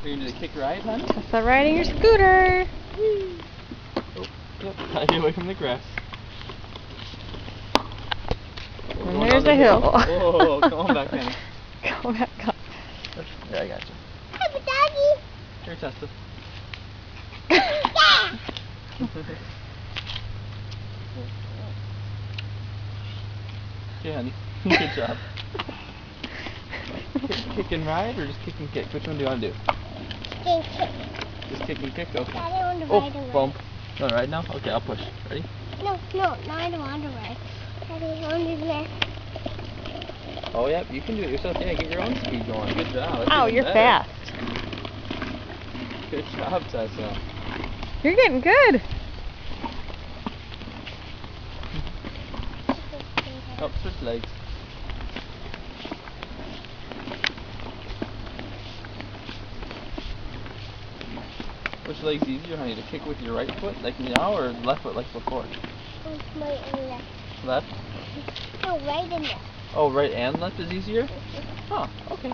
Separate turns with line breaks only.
Are you gonna do the kick ride, hon?
Tessa riding your scooter.
Oh, yep. Gotta get away from the grass.
And there's a hill.
Whoa, come on back, Penny.
Go back up.
Yeah, I got you.
Hi, Daddy.
Here, Tessa. Okay, honey. Good job. Kick and ride, or just kick and kick? Which one do you want to do?
Kick.
Just kick and kick? Okay.
Daddy, I want to
Oh,
ride away.
bump. You want to ride now? Okay, I'll push. Ready?
No, I don't want to ride. Daddy, I want to do that.
Oh, yeah, you can do it yourself. Yeah, get your own speed going. Good job. That's
Oh,
even
you're
better.
fast.
Good job, Tessa.
You're getting good.
Oh, switch legs. Which leg's easier, honey? To kick with your right foot, like now, or left foot, like before?
Right and left.
Left?
No, right and left.
Oh, right and left is easier? Huh, okay.